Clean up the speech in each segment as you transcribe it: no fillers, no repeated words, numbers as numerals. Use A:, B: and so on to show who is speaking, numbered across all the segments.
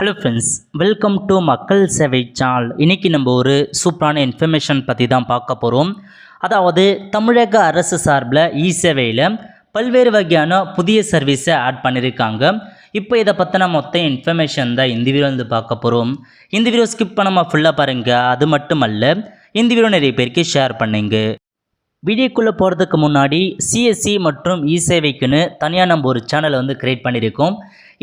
A: Hello friends, welcome to மக்கள் சேவை channel. இன்றைக்கி நம்ம ஒரு சூப்பரான இன்ஃபர்மேஷன் பற்றி தான் பார்க்க போகிறோம். அதாவது தமிழக அரசு சார்பில் இ-சேவையில் பல்வேறு வகையான புதிய சர்வீஸை ஆட் பண்ணியிருக்காங்க. இப்போ இதை பற்றின மொத்த இன்ஃபர்மேஷன் தான் இந்த வீடியோ வந்து பார்க்க போகிறோம். இந்த வீடியோ ஸ்கிப் பண்ணாமல் ஃபுல்லாக பாருங்கள். அது மட்டும் அல்ல, இந்த வீடியோ நிறைய பேருக்கு ஷேர் பண்ணுங்க. வீடியோக்குள்ளே போகிறதுக்கு முன்னாடி சிஎஸ்சி மற்றும் இ-சேவைக்குன்னு தனியாக நம்ம ஒரு சேனலை வந்து க்ரியேட் பண்ணியிருக்கோம்.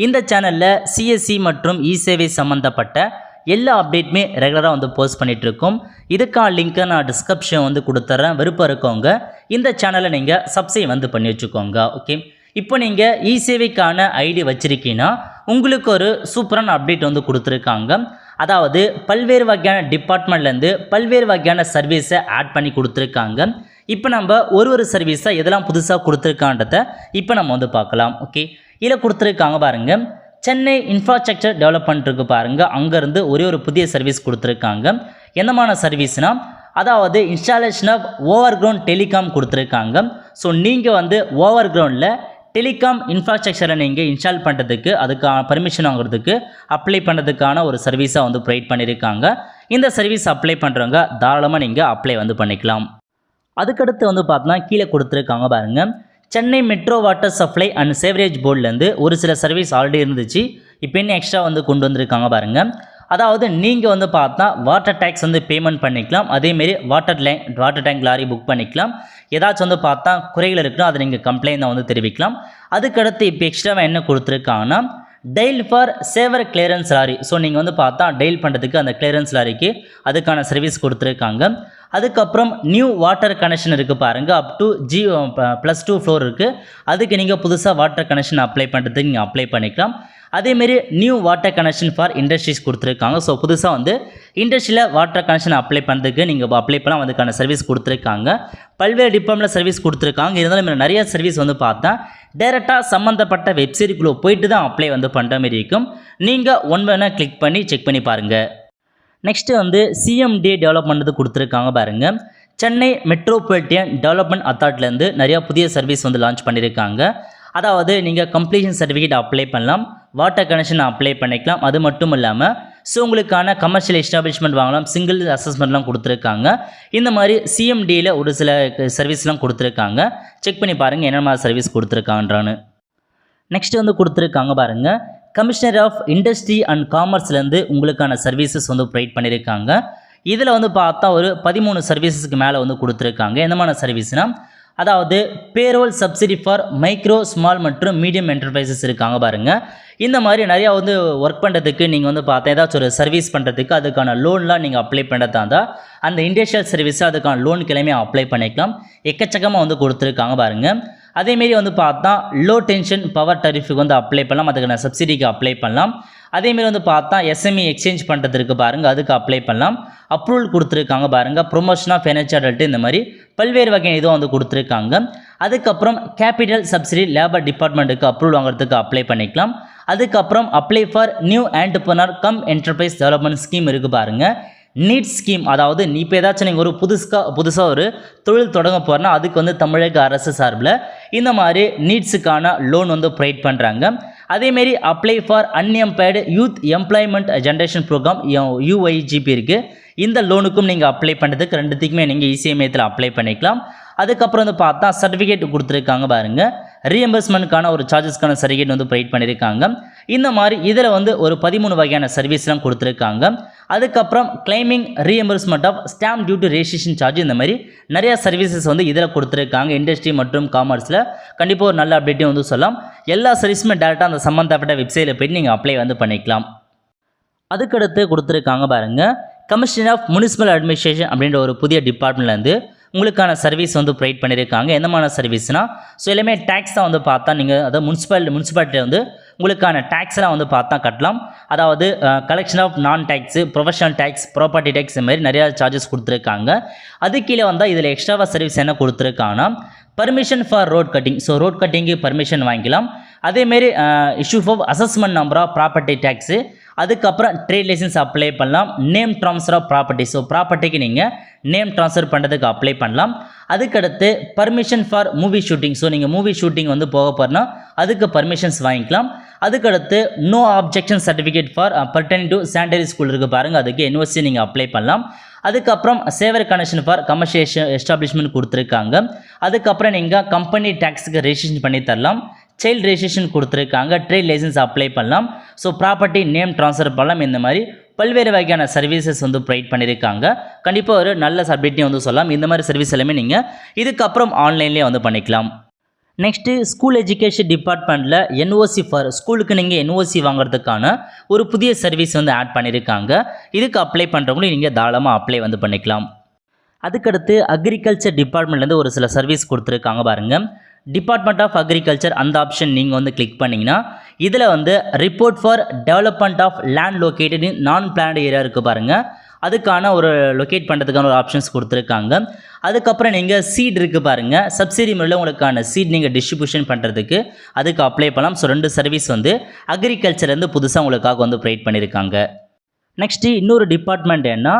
A: இந்த சேனலில் சிஎஸ்சி மற்றும் இ-சேவை சம்மந்தப்பட்ட எல்லா அப்டேட்டுமே ரெகுலராக வந்து போஸ்ட் பண்ணிகிட்ருக்கோம். இதுக்கான லிங்க்கை நான் டிஸ்கிரிப்ஷன் வந்து கொடுத்துட்றேன். விருப்பம் இருக்கவங்க இந்த சேனலை நீங்கள் சப்ஸ்கிரைப் வந்து பண்ணி வச்சுக்கோங்க. ஓகே, இப்போ நீங்கள் இ-சேவைக்கான ஐடி வச்சுருக்கீங்கன்னா உங்களுக்கு ஒரு சூப்பரான அப்டேட் வந்து கொடுத்துருக்காங்க. அதாவது பல்வேறு வகையான டிபார்ட்மெண்ட்லேருந்து பல்வேறு வகையான சர்வீஸை ஆட் பண்ணி கொடுத்துருக்காங்க. இப்போ நம்ம ஒரு சர்வீஸாக எதெல்லாம் புதுசாக கொடுத்துருக்கான்றதை இப்போ நம்ம வந்து பார்க்கலாம். ஓகே, இதில் கொடுத்துருக்காங்க பாருங்கள். சென்னை இன்ஃப்ராஸ்ட்ரக்சர் டெவலப்மெண்ட் இருக்குது பாருங்கள். அங்கேருந்து ஒரு புதிய சர்வீஸ் கொடுத்துருக்காங்க. என்னமான சர்வீஸ்னால், அதாவது installation of over ground telecom கொடுத்துருக்காங்க. ஸோ நீங்கள் வந்து ஓவர் கிரவுண்டில் டெலிகாம் இன்ஃப்ராஸ்ட்ரக்சரை நீங்கள் இன்ஸ்டால் பண்ணுறதுக்கு, அதுக்கான பர்மிஷன் வாங்குறதுக்கு அப்ளை பண்ணுறதுக்கான ஒரு சர்வீஸாக வந்து ப்ரொவைட் பண்ணியிருக்காங்க. இந்த சர்வீஸ் அப்ளை பண்ணுறவங்க தாராளமாக நீங்கள் அப்ளை வந்து பண்ணிக்கலாம். அதுக்கடுத்து வந்து பார்த்தோன்னா கீழே கொடுத்துருக்காங்க பாருங்கள். Chennai metro water supply and sewerage போர்ட்லேருந்து ஒரு சில சர்வீஸ் ஆல்ரெடி இருந்துச்சு. இப்போ இன்னும் எக்ஸ்ட்ரா வந்து கொண்டு வந்திருக்காங்க பாருங்கள். அதாவது நீங்கள் வந்து பார்த்தா வாட்டர் டேக்ஸ் வந்து பேமெண்ட் பண்ணிக்கலாம். அதேமாரி வாட்டர் டேங்க் லாரி புக் பண்ணிக்கலாம். ஏதாச்சும் வந்து பார்த்தா குறைகள் இருக்குன்னா அதை நீங்கள் கம்ப்ளைண்ட் வந்து தெரிவிக்கலாம். அதுக்கடுத்து இப்போ எக்ஸ்ட்ராவாக என்ன கொடுத்துருக்காங்கன்னா tail for saver clearance lorry. So நீங்கள் வந்து பார்த்தா டெயில் பண்ணுறதுக்கு அந்த கிளியரன்ஸ் லாரிக்கு அதுக்கான சர்வீஸ் கொடுத்துருக்காங்க. அதுக்கப்புறம் நியூ வாட்டர் கனெக்ஷன் இருக்குது பாருங்கள். அப் டு +2 ஃப்ளோர் இருக்குது. அதுக்கு நீங்கள் புதுசாக வாட்டர் கனெக்ஷன் அப்ளை பண்ணுறதுக்கு நீங்கள் அப்ளை பண்ணிக்கலாம். அதேமாரி new water connection for industries கொடுத்துருக்காங்க. ஸோ புதுசாக வந்து இண்டஸ்ட்ரியில் வாட்டர் கனெக்ஷன் அப்ளை பண்ணுறதுக்கு நீங்கள் அப்ளை பண்ணலாம். அதுக்கான சர்வீஸ் கொடுத்துருக்காங்க. பல்வேறு டிபார்ட்மெண்ட்டில் சர்வீஸ் கொடுத்துருக்காங்க. இருந்தாலும் நிறைய சர்வீஸ் வந்து பார்த்தா டைரெக்டாக சம்மந்தப்பட்ட வெப்சைட்டுக்குள்ளே போயிட்டு தான் அப்ளை வந்து பண்ணுற மாதிரி இருக்கும். நீங்கள் வேணால் கிளிக் பண்ணி செக் பண்ணி பாருங்கள். நெக்ஸ்ட்டு வந்து சிஎம்டி டெவலப்மெண்ட் கொடுத்துருக்காங்க பாருங்கள். சென்னை மெட்ரோபாலிட்டன் டெவலப்மெண்ட் அத்தாரிட்டிலேருந்து நிறையா புதிய சர்வீஸ் வந்து லான்ச் பண்ணியிருக்காங்க. அதாவது நீங்கள் கம்ப்ளீஷன் சர்டிஃபிகேட் அப்ளை பண்ணலாம், வாட்டர் கனெக்ஷன் அப்ளை பண்ணிக்கலாம். அது மட்டும் இல்லாமல் ஸோ உங்களுக்கான கமர்ஷியல் எஸ்டாப்ளிஷ்மெண்ட் வாங்கலாம், சிங்கிள் அசஸ்மெண்ட்லாம் கொடுத்துருக்காங்க. இந்த மாதிரி சிஎம்டியில் ஒரு சில சர்வீஸ்லாம் கொடுத்துருக்காங்க. செக் பண்ணி பாருங்கள் என்ன மாதிரி சர்வீஸ் கொடுத்துருக்காங்கன்றான்னு. நெக்ஸ்ட்டு வந்து கொடுத்துருக்காங்க பாருங்கள். கமிஷனர் ஆஃப் இண்டஸ்ட்ரி அண்ட் காமர்ஸ்லேருந்து உங்களுக்கான சர்வீசஸ் வந்து ப்ரொவைட் பண்ணியிருக்காங்க. இதில் வந்து பார்த்தா ஒரு 13 சர்வீசஸ்க்கு மேலே வந்து கொடுத்துருக்காங்க. என்னமான சர்வீஸ்னால், அதாவது payroll subsidy for micro small மற்றும் மீடியம் என்டர்பிரைசஸ் இருக்காங்க பாருங்கள். இந்த மாதிரி நிறையா வந்து ஒர்க் பண்ணுறதுக்கு நீங்கள் வந்து பார்த்தா ஏதாச்சும் ஒரு சர்வீஸ் பண்ணுறதுக்கு அதுக்கான லோன்லாம் நீங்கள் அப்ளை பண்ணுறதா இருந்தால் அந்த இண்டஸ்ட்ரியல் சர்வீஸை அதுக்கான லோனுக்கு எல்லாமே அப்ளை பண்ணிக்கலாம். எக்கச்சக்கமாக வந்து கொடுத்துருக்காங்க பாருங்கள். அதேமாரி வந்து பார்த்தா லோ டென்ஷன் பவர் டரிஃபுக்கு வந்து அப்ளை பண்ணலாம், அதுக்கான சப்சிடிக்கு அப்ளை பண்ணலாம். அதேமாரி வந்து பார்த்தா எஸ்எம்இ எக்ஸ்சேஞ்ச் பண்ணுறதுக்கு பாருங்கள், அதுக்கு அப்ளை பண்ணலாம். அப்ரூவல் கொடுத்துருக்காங்க பாருங்கள். ப்ரொமோஷன் ஆஃப் ஃபைனான்ஷியல் அடல்ட்டு இந்த மாதிரி பல்வேறு வகையான இதுவும் வந்து கொடுத்துருக்காங்க. அதுக்கப்புறம் கேபிட்டல் சப்சிடி லேபர் டிபார்ட்மெண்ட்டுக்கு அப்ரூவல் வாங்குறதுக்கு அப்ளை பண்ணிக்கலாம். அதுக்கப்புறம் apply for new entrepreneur come enterprise development scheme இருக்குது பாருங்கள். நீட் ஸ்கீம், அதாவது இப்போ ஏதாச்சும் நீங்கள் ஒரு புதுசாக ஒரு தொழில் தொடங்க போகிறனா அதுக்கு வந்து தமிழக அரசு சார்பில் இந்த மாதிரி நீட்ஸுக்கான லோன் வந்து ப்ரொவைட் பண்ணுறாங்க. அதேமாரி apply for unemployed youth employment generation program UYGP இருக்குது. இந்த லோனுக்கும் நீங்கள் அப்ளை பண்ணுறதுக்கு ரெண்டுத்துக்குமே நீங்கள் இ-சேவை அப்ளை பண்ணிக்கலாம். அதுக்கப்புறம் வந்து பார்த்தா சர்டிஃபிகேட் கொடுத்துருக்காங்க பாருங்கள். ரீஎம்பர்ஸ்மெண்ட்கான ஒரு சார்ஜஸ்க்கான சர்டிஃபிகேட் வந்து ப்ரொவைட் பண்ணியிருக்காங்க. இந்த மாதிரி இதில் வந்து ஒரு 13 வகையான சர்வீஸ்லாம் கொடுத்துருக்காங்க. அதுக்கப்புறம் claiming reimbursement of stamp duty registration charge, இந்த மாதிரி நிறையா சர்வீசஸ் வந்து இதில் கொடுத்துருக்காங்க. இண்டஸ்ட்ரி மற்றும் காமர்ஸில் கண்டிப்பாக ஒரு நல்ல அப்டேட்டையும் வந்து சொல்லலாம். எல்லா சர்வீஸுமே டேரெக்டாக அந்த சம்மந்தப்பட்ட வெப்சைட்டில் போய்ட்டு நீங்கள் அப்ளை வந்து பண்ணிக்கலாம். அதுக்கடுத்து கொடுத்துருக்காங்க பாருங்கள். கமிஷனர் ஆஃப் முனிசிபல் அட்மினிஸ்ட்ரேஷன் அப்படின்ற ஒரு புதிய டிபார்ட்மெண்ட்லேருந்து உங்களுக்கான சர்வீஸ் வந்து ப்ரொவைட் பண்ணியிருக்காங்க. என்னமான சர்வீஸ்னால், ஸோ எல்லாமே டேக்ஸ் தான் வந்து பார்த்தா நீங்கள் அதாவது முனிசிபாலிட்டி வந்து உங்களுக்கான டேக்ஸ்லாம் வந்து பார்த்தா கட்டலாம். அதாவது collection of non tax, professional tax, property tax, இந்த மாதிரி நிறையா சார்ஜஸ் கொடுத்துருக்காங்க. அது கீழே வந்தால் இதில் எக்ஸ்ட்ராவாக சர்வீஸ் என்ன கொடுத்துருக்காங்கன்னா permission for road cutting. So road கட்டிங்கு பர்மிஷன் வாங்கிக்கலாம். அதேமாரி issue of assessment number of property tax, அதுக்கப்புறம் ட்ரேட் லைசன்ஸ் அப்ளை பண்ணலாம். Name transfer of property, so ப்ராப்பர்ட்டிக்கு நீங்கள் நேம் ட்ரான்ஸ்ஃபர் பண்ணுறதுக்கு அப்ளை பண்ணலாம். அதுக்கடுத்து permission for movie shooting, so நீங்கள் மூவி ஷூட்டிங் வந்து போக போகிறனா அதுக்கு பர்மிஷன்ஸ் வாங்கிக்கலாம். அதுக்கடுத்து no objection certificate for pertaining to sanitary school இருக்குது பாருங்கள், அதுக்கு யூனிவர்சிட்டி நீங்கள் அப்ளை பண்ணலாம். அதுக்கப்புறம் சேவர் கனெக்ஷன் ஃபார் கமர்ஷியல் எஸ்டாப்ளிஷ்மெண்ட் கொடுத்துருக்காங்க. அதுக்கப்புறம் நீங்கள் கம்பெனி டேக்ஸுக்கு ரெஜிஸ்ட்ரேஷன் பண்ணி தரலாம். சைல்டு ரெஜிஸ்ட்ரேஷன் கொடுத்துருக்காங்க. ட்ரேட் லைசன்ஸ் அப்ளை பண்ணலாம். ஸோ ப்ராப்பர்ட்டி நேம் ட்ரான்ஸ்ஃபர் பண்ணலாம். இந்த மாதிரி பல்வேறு வகையான சர்வீசஸ் வந்து ப்ரொவைட் பண்ணியிருக்காங்க. கண்டிப்பாக ஒரு நல்ல சப்ஜெக்ட்னே வந்து சொல்லலாம். இந்த மாதிரி சர்வீஸ் எல்லாமே நீங்கள் இதுக்கப்புறம் ஆன்லைன்லேயே வந்து பண்ணிக்கலாம். நெக்ஸ்ட்டு ஸ்கூல் எஜுகேஷன் டிபார்ட்மெண்ட்டில் என்ஓசி ஃபார் ஸ்கூலுக்கு நீங்கள் என்ஓசி வாங்குறதுக்கான ஒரு புதிய சர்வீஸ் வந்து ஆட் பண்ணியிருக்காங்க. இதுக்கு அப்ளை பண்ணுறவங்களும் நீங்கள் தாராளமாக அப்ளை வந்து பண்ணிக்கலாம். அதுக்கடுத்து அக்ரிகல்ச்சர் டிபார்ட்மெண்ட்லேருந்து ஒரு சில சர்வீஸ் கொடுத்துருக்காங்க பாருங்கள். டிபார்ட்மெண்ட் ஆஃப் அக்ரிகல்ச்சர் அந்த ஆப்ஷன் நீங்கள் வந்து கிளிக் பண்ணிங்கன்னா இதில் வந்து report for development of land located in non planned area இருக்குது பாருங்கள். அதுக்கான ஒரு லொக்கேட் பண்ணுறதுக்கான ஒரு ஆப்ஷன்ஸ் கொடுத்துருக்காங்க. அதுக்கப்புறம் நீங்கள் சீட் இருக்குது பாருங்கள், சப்சிடி முறையில் உங்களுக்கான சீட் நீங்கள் டிஸ்ட்ரிபியூஷன் பண்ணுறதுக்கு அதுக்கு அப்ளை பண்ணலாம். ஸோ 2 சர்வீஸ் வந்து அக்ரிகல்ச்சர்லேருந்து புதுசாக உங்களுக்காக வந்து ப்ரொவைட் பண்ணியிருக்காங்க. நெக்ஸ்ட்டு இன்னொரு டிபார்ட்மெண்ட் என்ன,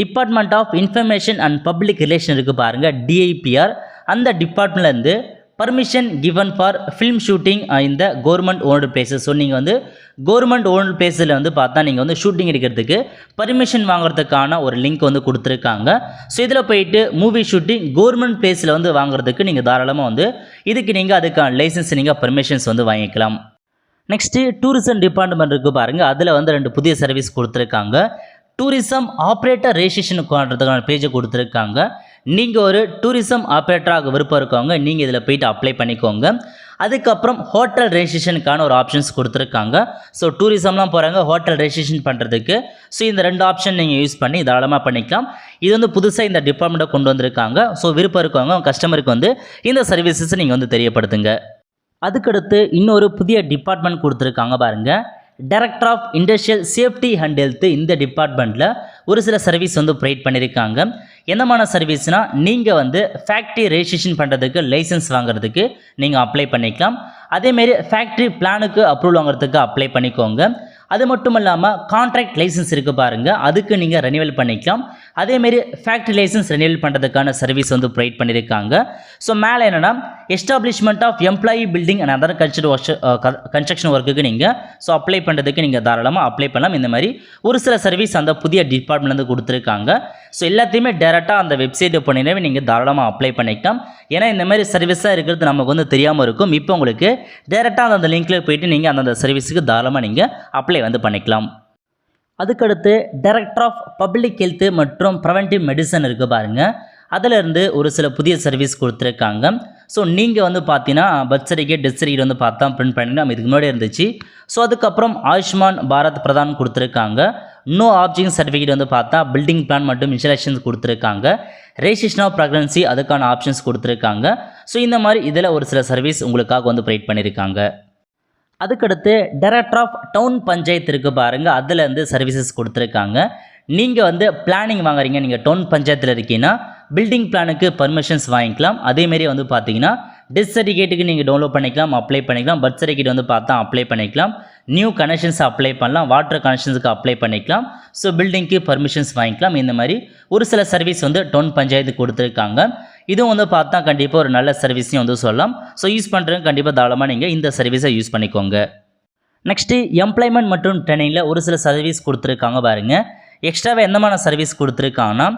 A: department of information and public relation இருக்குது பாருங்கள், டிஐபிஆர். அந்த டிபார்ட்மெண்ட்லேருந்து permission given for film shooting இந்த கவர்மெண்ட் ஓன்டு பிளேஸஸ். ஸோ நீங்கள் வந்து கவர்மெண்ட் ஓன்டு பிளேஸில் வந்து பார்த்தா நீங்கள் வந்து ஷூட்டிங் எடுக்கிறதுக்கு பர்மிஷன் வாங்குறதுக்கான ஒரு லிங்க் வந்து கொடுத்துருக்காங்க. ஸோ இதில் போயிட்டு மூவி ஷூட்டிங் கவர்மெண்ட் பிளேஸில் வந்து வாங்குறதுக்கு நீங்கள் தாராளமாக வந்து இதுக்கு நீங்கள் அதுக்கான லைசன்ஸ் நீங்கள் பர்மிஷன்ஸ் வந்து வாங்கிக்கலாம். நெக்ஸ்ட்டு டூரிசம் டிபார்ட்மெண்ட் இருக்குது பாருங்கள், அதில் வந்து 2 புதிய சர்வீஸ் கொடுத்துருக்காங்க. டூரிசம் ஆப்ரேட்டர் ரெஜிஸ்ட்ரேஷன் பண்ணுறதுக்கான பேஜை கொடுத்துருக்காங்க. நீங்கள் ஒரு டூரிசம் ஆப்ரேட்டராக விருப்பம் இருக்கவங்க நீங்கள் இதில் போயிட்டு அப்ளை பண்ணிக்கோங்க. அதுக்கப்புறம் ஹோட்டல் ரெஜிஸ்ட்ரேஷனுக்கான ஒரு ஆப்ஷன்ஸ் கொடுத்துருக்காங்க. ஸோ டூரிசம்லாம் போகிறாங்க ஹோட்டல் ரெஜிஸ்ட்ரேஷன் பண்ணுறதுக்கு. ஸோ இந்த 2 ஆப்ஷன் நீங்கள் யூஸ் பண்ணி தாராளமாக பண்ணிக்கலாம். இது வந்து புதுசாக இந்த டிபார்ட்மெண்ட்டை கொண்டு வந்திருக்காங்க. ஸோ விருப்பம் இருக்கவங்க கஸ்டமருக்கு வந்து இந்த சர்வீசஸை நீங்கள் வந்து தெரியப்படுத்துங்க. அதுக்கடுத்து இன்னொரு புதிய டிபார்ட்மெண்ட் கொடுத்துருக்காங்க பாருங்கள், director of industrial safety and health. இந்த டிபார்ட்மெண்ட்டில் ஒரு சில சர்வீஸ் வந்து ப்ரொவைட் பண்ணியிருக்காங்க. என்னமான சர்வீஸ்னால் நீங்கள் வந்து ஃபேக்ட்ரி ரெஜிஸ்ட்ரேஷன் பண்ணுறதுக்கு லைசன்ஸ் வாங்குறதுக்கு நீங்கள் அப்ளை பண்ணிக்கலாம். அதேமாரி ஃபேக்ட்ரி பிளானுக்கு அப்ரூவல் வாங்குறதுக்கு அப்ளை பண்ணிக்கோங்க. அது மட்டும் இல்லாமல் கான்ட்ராக்ட் லைசன்ஸ் இருக்குது பாருங்கள், அதுக்கு நீங்கள் ரெனிவல் பண்ணிக்கலாம். அதேமாரி ஃபேக்ட்ரி லைசன்ஸ் ரெனிவல் பண்ணுறதுக்கான சர்வீஸ் வந்து ப்ரொவைட் பண்ணியிருக்காங்க. ஸோ மேலே என்னென்னா establishment of employee building and other construction ஒர்க்குக்கு நீங்கள் ஸோ அப்ளை பண்ணுறதுக்கு நீங்கள் தாராளமாக அப்ளை பண்ணலாம். இந்த மாதிரி ஒரு சில சர்வீஸ் அந்த புதிய டிபார்ட்மெண்ட்லேருந்து கொடுத்துருக்காங்க. ஸோ எல்லாத்தையுமே டேரெக்டாக அந்த வெப்சைட்டை பண்ணினவே நீங்கள் தாராளமாக அப்ளை பண்ணிக்கலாம். ஏன்னா இந்த மாதிரி சர்வீஸாக இருக்கிறது நமக்கு வந்து தெரியாமல் இருக்கும். இப்போ உங்களுக்கு டேரெக்டாக அந்த லிங்க்கில் போய்ட்டு நீங்கள் அந்தந்த சர்வீஸுக்கு தாராளமாக நீங்கள் அப்ளை வந்து பண்ணிக்கலாம். அதுக்கடுத்து டைரக்டர் ஆஃப் பப்ளிக் ஹெல்த் மற்றும் ப்ரிவென்டிவ் மெடிசன் இருக்குது பாருங்கள், அதிலிருந்து ஒரு சில புதிய சர்வீஸ் கொடுத்துருக்காங்க. ஸோ நீங்கள் வந்து பார்த்தீங்கன்னா பர்த் சர்டிஃபிகேட் டெத் சர்டிஃபிகேட் வந்து பார்த்தா பிரிண்ட் பண்ணி நம்ம இதுக்கு முன்னாடி இருந்துச்சு. ஸோ அதுக்கப்புறம் ஆயுஷ்மான் பாரத் பிரதான் கொடுத்துருக்காங்க. நோ ஆப்ஜெக்ட் சர்டிஃபிகேட் வந்து பார்த்தா பில்டிங் பிளான் மற்றும் இன்ஸ்டாலேஷன்ஸ் கொடுத்துருக்காங்க. ரெஜிஸ்ட்ரேஷன் ஆஃப் ப்ரெக்னன்சி அதுக்கான ஆப்ஷன்ஸ் கொடுத்துருக்காங்க. ஸோ இந்த மாதிரி இதில் ஒரு சில சர்வீஸ் உங்களுக்காக வந்து ப்ரொவைட் பண்ணியிருக்காங்க. அதுக்கடுத்து டைரக்டர் ஆஃப் டவுன் பஞ்சாயத்து இருக்குது பாருங்கள், அதில் வந்து சர்வீசஸ் கொடுத்துருக்காங்க. நீங்கள் வந்து பிளானிங் வாங்குறீங்க, நீங்கள் டவுன் பஞ்சாயத்தில் இருக்கீங்கன்னா பில்டிங் பிளானுக்கு பர்மிஷன்ஸ் வாங்கிக்கலாம். அதேமாரி வந்து பார்த்தீங்கன்னா டெத் சர்டிஃபிகேட்டுக்கு நீங்கள் டவுன்லோட் பண்ணிக்கலாம், அப்ளை பண்ணிக்கலாம். பர்த் சர்டிஃபிகேட் வந்து பார்த்தா அப்ளை பண்ணிக்கலாம். நியூ கனெக்ஷன்ஸ் அப்ளை பண்ணலாம், வாட்டர் கனெக்ஷன்ஸுக்கு அப்ளை பண்ணிக்கலாம். ஸோ பில்டிங்க்கு பர்மிஷன்ஸ் வாங்கிக்கலாம். இந்த மாதிரி ஒரு சில சர்வீஸ் வந்து டவுன் பஞ்சாயத்து கொடுத்துருக்காங்க. இதுவும் வந்து பார்த்தா கண்டிப்பாக ஒரு நல்ல சர்வீஸையும் வந்து சொல்லலாம். ஸோ யூஸ் பண்ணுறதுக்கு கண்டிப்பாக தாராளமாக நீங்கள் இந்த சர்வீஸை யூஸ் பண்ணிக்கோங்க. நெக்ஸ்ட்டு எம்ப்ளாய்மெண்ட் மற்றும் ட்ரைனிங்கில் ஒரு சில சர்வீஸ் கொடுத்துருக்காங்க பாருங்கள். எக்ஸ்ட்ராவாக எந்தமான சர்வீஸ் கொடுத்துருக்காங்கன்னா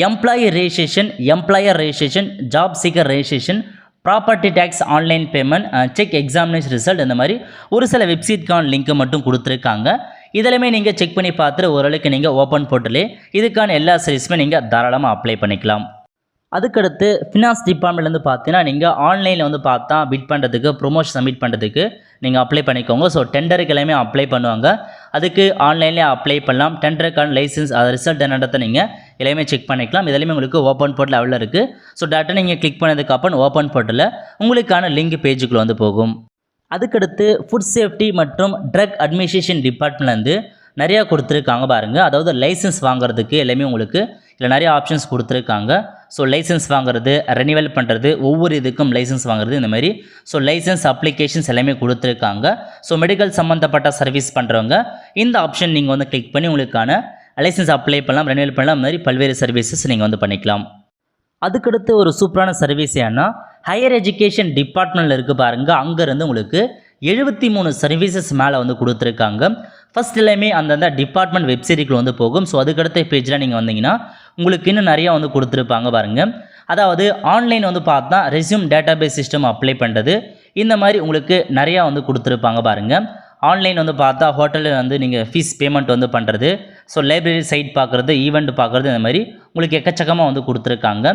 A: employee registration, employer registration, job seeker registration, property tax online payment, check examination result, இந்த மாதிரி ஒரு சில வெப்சைட்கான லிங்க்கை மட்டும் கொடுத்துருக்காங்க. இதிலுமே நீங்கள் செக் பண்ணி பார்த்துட்டு ஓரளவுக்கு நீங்கள் ஓப்பன் போர்ட்டலே இதுக்கான எல்லா சர்வீஸுமே நீங்கள் தாராளமாக அப்ளை பண்ணிக்கலாம். அதுக்கடுத்து ஃபினான்ஸ் டிபார்ட்மெண்ட்லேருந்து பார்த்தீங்கன்னா நீங்கள் ஆன்லைனில் வந்து பார்த்தா பிட் பண்ணுறதுக்கு ப்ரொமோஷன் சப்மிட் பண்ணுறதுக்கு நீங்கள் அப்ளை பண்ணிக்கோங்க. ஸோ டெண்டருக்கு எல்லாமே அப்ளை பண்ணுவாங்க, அதுக்கு ஆன்லைன்லேயே அப்ளை பண்ணலாம். டெண்டருக்கான லைசன்ஸ் அது ரிசல்ட் என்னன்றதை நீங்கள் எல்லாமே செக் பண்ணிக்கலாம். இதெல்லாமே உங்களுக்கு ஓப்பன் போர்ட்டில் அவ்வளோ இருக்குது. ஸோ டேரெக்டாக நீங்கள் கிளிக் பண்ணதுக்கப்புறம் ஓப்பன் போர்ட்டில் உங்களுக்கான லிங்க் பேஜுக்குள்ளே வந்து போகும். அதுக்கடுத்து ஃபுட் சேஃப்டி மற்றும் ட்ரக் அட்மினிஸ்ட்ரேஷன் டிபார்ட்மெண்ட்லேருந்து நிறையா கொடுத்துருக்காங்க பாருங்கள். அதாவது லைசன்ஸ் வாங்குறதுக்கு எல்லாமே உங்களுக்கு இதில் நிறைய ஆப்ஷன்ஸ் கொடுத்துருக்காங்க. ஸோ லைசன்ஸ் வாங்குறது, ரெனிவல் பண்ணுறது, ஒவ்வொரு இதுக்கும் லைசன்ஸ் வாங்குறது, இந்த மாதிரி ஸோ லைசன்ஸ் அப்ளிகேஷன்ஸ் எல்லாமே கொடுத்துருக்காங்க. ஸோ மெடிக்கல் சம்மந்தப்பட்ட சர்வீஸ் பண்ணுறவங்க இந்த ஆப்ஷன் நீங்கள் வந்து கிளிக் பண்ணி உங்களுக்கான லைசன்ஸ் அப்ளை பண்ணலாம், ரெனிவல் பண்ணலாம். இந்த மாதிரி பல்வேறு சர்வீசஸ் நீங்கள் வந்து பண்ணிக்கலாம். அதுக்கடுத்து ஒரு சூப்பரான சர்வீஸ் ஏன்னா ஹையர் எஜுகேஷன் டிபார்ட்மெண்ட்டில் இருக்குது பாருங்கள், அங்கேருந்து உங்களுக்கு 73 சர்வீசஸ் மேலே வந்து கொடுத்துருக்காங்க. ஃபஸ்ட் எல்லாமே அந்தந்த டிபார்ட்மெண்ட் வெப்சைட்டுக்குள்ள வந்து போகும். ஸோ அதுக்கடுத்த பேஜில் நீங்கள் வந்தீங்கன்னா உங்களுக்கு இன்னும் நிறையா வந்து கொடுத்துருப்பாங்க பாருங்கள். அதாவது ஆன்லைன் வந்து பார்த்தா ரெஸ்யூம் டேட்டாபேஸ் சிஸ்டம் அப்ளை பண்ணுறது, இந்த மாதிரி உங்களுக்கு நிறையா வந்து கொடுத்துருப்பாங்க பாருங்கள். ஆன்லைன் வந்து பார்த்தா ஹோட்டலில் வந்து நீங்கள் ஃபீஸ் பேமெண்ட் வந்து பண்ணுறது, ஸோ லைப்ரரி சைட் பார்க்குறது, ஈவெண்ட் பார்க்குறது, இந்த மாதிரி உங்களுக்கு எக்கச்சக்கமாக வந்து கொடுத்துருக்காங்க.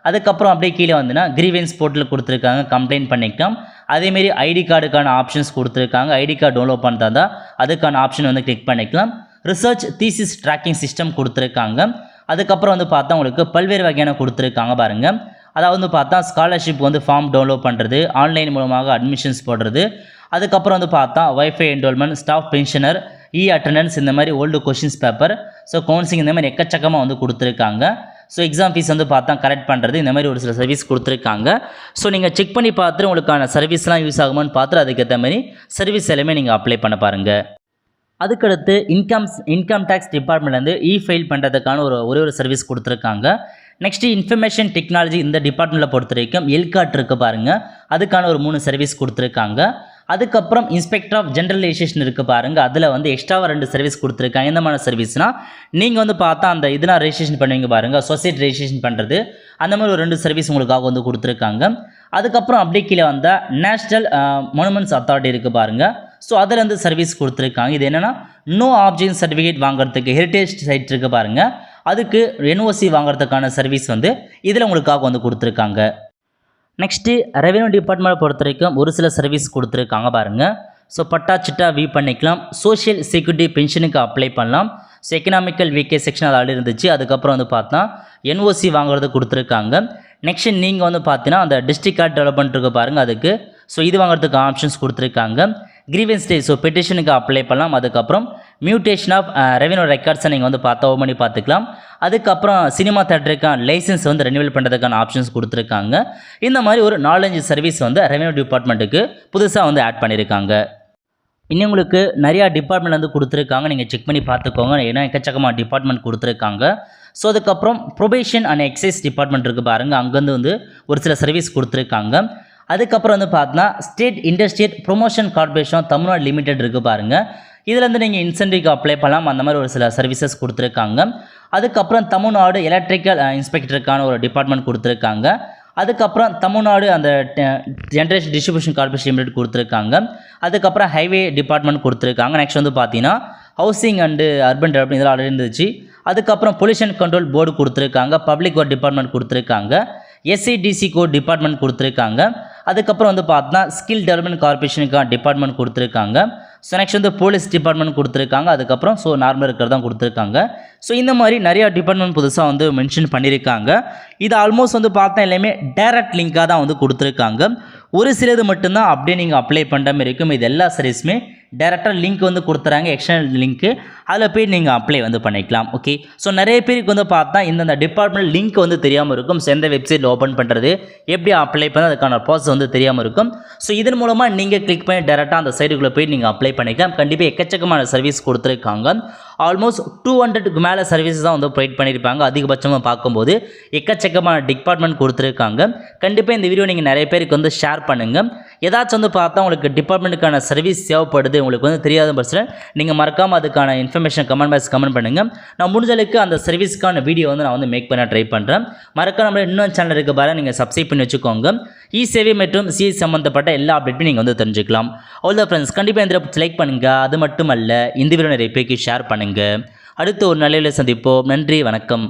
A: அதுக்கப்புறம் அப்படியே கீழே வந்துன்னா கிரீவன்ஸ் போர்ட்டல் கொடுத்துருக்காங்க, கம்ப்ளைண்ட் பண்ணிக்கலாம். அதேமாரி ஐடி கார்டுக்கான ஆப்ஷன்ஸ் கொடுத்துருக்காங்க. ஐடி கார்டு டவுன்லோட் பண்ணுறதா தான் அதுக்கான ஆப்ஷன் வந்து கிளிக் பண்ணிக்கலாம். ரிசர்ச் தீசிஸ் ட்ராக்கிங் சிஸ்டம் கொடுத்துருக்காங்க. அதுக்கப்புறம் வந்து பார்த்தா உங்களுக்கு பல்வேறு வகையான கொடுத்துருக்காங்க பாருங்கள். அதாவது வந்து பார்த்தா ஸ்காலர்ஷிப் வந்து ஃபார்ம் டவுன்லோட் பண்ணுறது, ஆன்லைன் மூலமாக அட்மிஷன்ஸ் போடுறது, அதுக்கப்புறம் வந்து பார்த்தா wifi enrolment, staff pensioner, attendance, இந்த மாதிரி old questions paper, so counselling, இந்த மாதிரி எக்கச்சக்கமாக வந்து கொடுத்துருக்காங்க. ஸோ எக்ஸாம் ஃபீஸ் வந்து பார்த்தா கரெக்ட் பண்ணுறது, இந்த மாதிரி ஒரு சில சர்வீஸ் கொடுத்துருக்காங்க. ஸோ நீங்கள் செக் பண்ணி பார்த்துட்டு உங்களுக்கான சர்வீஸ்லாம் யூஸ் ஆகுமான்னு பார்த்துட்டு அதுக்கேற்ற மாதிரி சர்வீஸ் எல்லாமே நீங்கள் அப்ளை பண்ண பாருங்கள். அதுக்கடுத்து இன்கம் டேக்ஸ் டிபார்ட்மெண்ட்லேருந்து ஃபைல் பண்ணுறதுக்கான ஒரு சர்வீஸ் கொடுத்துருக்காங்க. நெக்ஸ்ட்டு இன்ஃபர்மேஷன் டெக்னாலஜி இந்த டிபார்ட்மெண்ட்டில் பொறுத்த வரைக்கும் எல்காட் இருக்குது பாருங்கள், அதுக்கான ஒரு 3 சர்வீஸ் கொடுத்துருக்காங்க. அதுக்கப்புறம் இன்ஸ்பெக்டர் ஆஃப் ஜென்ரலைசேஷன் இருக்குது பாருங்கள், அதில் வந்து எக்ஸ்ட்ராவாக 2 சர்வீஸ் கொடுத்துருக்காங்க. எந்த மாதிரி சர்வீஸ்னால் நீங்கள் வந்து பார்த்தா அந்த இதெல்லாம் ரெஜிஸ்ட்ரேஷன் பண்ணுவீங்க பாருங்கள், சொசைட்டி ரெஜிஸ்ட்ரேஷன் பண்ணுறது, அந்த மாதிரி ஒரு 2 சர்வீஸ் உங்களுக்காக வந்து கொடுத்துருக்காங்க. அதுக்கப்புறம் அப்படியே கீழே வந்தால் நேஷ்னல் மொனுமெண்ட்ஸ் அத்தாரிட்டி இருக்குது பாருங்கள், ஸோ அதில் வந்து சர்வீஸ் கொடுத்துருக்காங்க. இது என்னென்னா நோ ஆப்ஜெக்ட் சர்டிஃபிகேட் வாங்குறதுக்கு ஹெரிட்டேஜ் சைட் இருக்குது பாருங்கள், அதுக்கு என்ஓசி வாங்குறதுக்கான சர்வீஸ் வந்து இதில் உங்களுக்காக வந்து கொடுத்துருக்காங்க. நெக்ஸ்ட்டு ரெவென்யூ டிபார்ட்மெண்ட்டை பொறுத்த வரைக்கும் ஒரு சில சர்வீஸ் கொடுத்துருக்காங்க பாருங்கள். ஸோ பட்டா சிட்டா வியூ பண்ணிக்கலாம், சோஷியல் செக்யூரிட்டி பென்ஷனுக்கு அப்ளை பண்ணலாம், ஸோ எக்கனாமிக்கல் வீக்கே செக்ஷன் அது ஆல்ரெடி இருந்துச்சு. அதுக்கப்புறம் வந்து பார்த்தா என்ஓசி வாங்குறது கொடுத்துருக்காங்க. நெக்ஸ்ட் நீங்கள் வந்து பார்த்தீங்கன்னா அந்த டிஸ்ட்ரிக்ட் கார்டு டெவலப்மெண்ட் இருக்குது பாருங்கள், அதுக்கு ஸோ இது வாங்குறதுக்கு ஆப்ஷன்ஸ் கொடுத்துருக்காங்க. கிரீவன்ஸ் டே, ஸோ பெட்டிஷனுக்கு அப்ளை பண்ணலாம். அதுக்கப்புறம் மியூட்டேஷன் ஆஃப் ரெவென்யூ ரெக்கார்ட்ஸை நீங்கள் வந்து பார்த்தா ஓப்பன் பண்ணி பார்த்துக்கலாம். அதுக்கப்புறம் சினிமா தேட்டருக்கான லைசன்ஸ் வந்து ரெனியூவல் பண்ணுறதுக்கான ஆப்ஷன்ஸ் கொடுத்துருக்காங்க. இந்த மாதிரி ஒரு 4-5 சர்வீஸ் வந்து ரெவென்யூ டிபார்ட்மெண்ட்டுக்கு புதுசாக வந்து ஆட் பண்ணியிருக்காங்க. இன்னும் உங்களுக்கு நிறையா டிபார்ட்மெண்ட் வந்து கொடுத்துருக்காங்க, நீங்கள் செக் பண்ணி பார்த்துக்கோங்க, ஏன்னா எக்கச்சக்கமாக டிபார்ட்மெண்ட் கொடுத்துருக்காங்க. ஸோ அதுக்கப்புறம் ப்ரொபேஷன் அண்ட் எக்ஸைஸ் டிபார்ட்மெண்ட் இருக்குது பாருங்கள், அங்கேருந்து வந்து ஒரு சில சர்வீஸ் கொடுத்துருக்காங்க. அதுக்கப்புறம் வந்து பார்த்தீங்கன்னா state industrial promotion corporation Tamil Nadu limited இருக்குது பாருங்கள், இதிலேருந்து நீங்கள் இன்சென்டிவ்க்கு அப்ளை பண்ணலாம், அந்த மாதிரி ஒரு சில சர்வீசஸ் கொடுத்துருக்காங்க. அதுக்கப்புறம் தமிழ்நாடு எலக்ட்ரிக்கல் இன்ஸ்பெக்டருக்கான ஒரு டிபார்ட்மெண்ட் கொடுத்துருக்காங்க. அதுக்கப்புறம் தமிழ்நாடு அந்த ஜென்ரேஷன் டிஸ்ட்ரிபியூஷன் கார்பரேஷன் லிமிடெட் கொடுத்துருக்காங்க. அதுக்கப்புறம் ஹைவே டிபார்ட்மெண்ட் கொடுத்துருக்காங்க. நெக்ஸ்ட் வந்து பார்த்தீங்கன்னா ஹவுசிங் அண்டு அர்பன் டெவலப்மெண்ட் இதெல்லாம் ஆல்ரெடி இருந்துச்சு. அதுக்கப்புறம் பொல்யூஷன் கண்ட்ரோல் போர்டு கொடுத்துருக்காங்க, பப்ளிக் ஒர்க் டிபார்ட்மெண்ட் கொடுத்துருக்காங்க, எஸ்ஐடிசி கோட் டிபார்ட்மெண்ட் கொடுத்துருக்காங்க. அதுக்கப்புறம் வந்து பார்த்தா ஸ்கில் டெவலப்மெண்ட் கார்பரேஷனுக்கான டிபார்ட்மெண்ட் கொடுத்துருக்காங்க. ஸோ நெக்ஸ்ட் வந்து போலீஸ் டிபார்ட்மெண்ட் கொடுத்துருக்காங்க. அதுக்கப்புறம் ஸோ நார்மல் இருக்கிறதான் கொடுத்துருக்காங்க. ஸோ இந்த மாதிரி நிறையா டிபார்ட்மெண்ட் புதுசாக வந்து மென்ஷன் பண்ணியிருக்காங்க. இது ஆல்மோஸ்ட் வந்து பார்த்தா எல்லாமே டைரக்ட் லிங்காக தான் வந்து கொடுத்துருக்காங்க. ஒரு சிலது மட்டும்தான் அப்படியே நீங்கள் அப்ளை பண்ணுற மாதிரி இருக்கும். இது எல்லா சர்வீஸுமே டேரெக்டாக லிங்க் வந்து கொடுத்துறாங்க, எக்ஸ்டர்னல் லிங்க்கு, அதில் போய் நீங்கள் அப்ளை வந்து பண்ணிக்கலாம். ஓகே, ஸோ நிறைய பேருக்கு வந்து பார்த்தா இந்த டிபார்ட்மெண்ட் லிங்க் வந்து தெரியாமல் இருக்கும். ஸோ எந்த வெப்சைட்டில் ஓப்பன் பண்ணுறது, எப்படி அப்ளை பண்ண, அதுக்கான ப்ராசஸ் வந்து தெரியாமல் இருக்கும். ஸோ இதன் மூலமாக நீங்கள் கிளிக் பண்ணி டேரெக்டாக அந்த சைட்டுக்குள்ளே போய் நீங்கள் அப்ளை பண்ணிக்கலாம். கண்டிப்பாக எக்கச்சக்கமான சர்வீஸ் கொடுத்துருக்காங்க. ஆல்மோஸ்ட் 200க்கு மேலே சர்வீஸ் தான் வந்து ப்ரொவைட் பண்ணியிருப்பாங்க. அதிகபட்சமாக பார்க்கும்போது எக்கச்சக்கமான டிபார்ட்மெண்ட் கொடுத்துருக்காங்க. கண்டிப்பாக இந்த வீடியோ நீங்கள் நிறைய பேருக்கு வந்து ஷேர் பண்ணுங்கள். ஏதாச்சும் வந்து பார்த்தா உங்களுக்கு டிபார்ட்மெண்ட்டுக்கான சர்வீஸ் தேவைப்படுது, உங்களுக்கு வந்து தெரியாத பட்சத்தில் நீங்கள் மறக்காமல் அதுக்கான இன்ஃபர்மேஷன் கமெண்ட் பாக்ஸ் கமெண்ட் பண்ணுங்கள். நான் முடிஞ்சளவுக்கு அந்த சர்வீஸ்க்கான வீடியோ வந்து நான் வந்து மேக் பண்ண ட்ரை பண்ணுறேன். மறக்காம நம்மளோட இன்னொரு சேனல் இருக்க பாருங்கள், நீங்கள் சப்ஸ்கிரைப் பண்ணி வச்சுக்கோங்க. சேவை மற்றும் சிஐ சம்மந்தப்பட்ட எல்லா அப்டேட்டும் நீங்கள் வந்து தெரிஞ்சுக்கலாம். அவ்வளோ ஃப்ரெண்ட்ஸ், கண்டிப்பாக இந்த லைக் பண்ணுங்கள். அது மட்டும் அல்ல, இந்த வீடியோ நிறைய பேருக்கு ஷேர் பண்ணுங்கள். அடுத்து ஒரு நல்ல சந்திப்போம். நன்றி, வணக்கம்.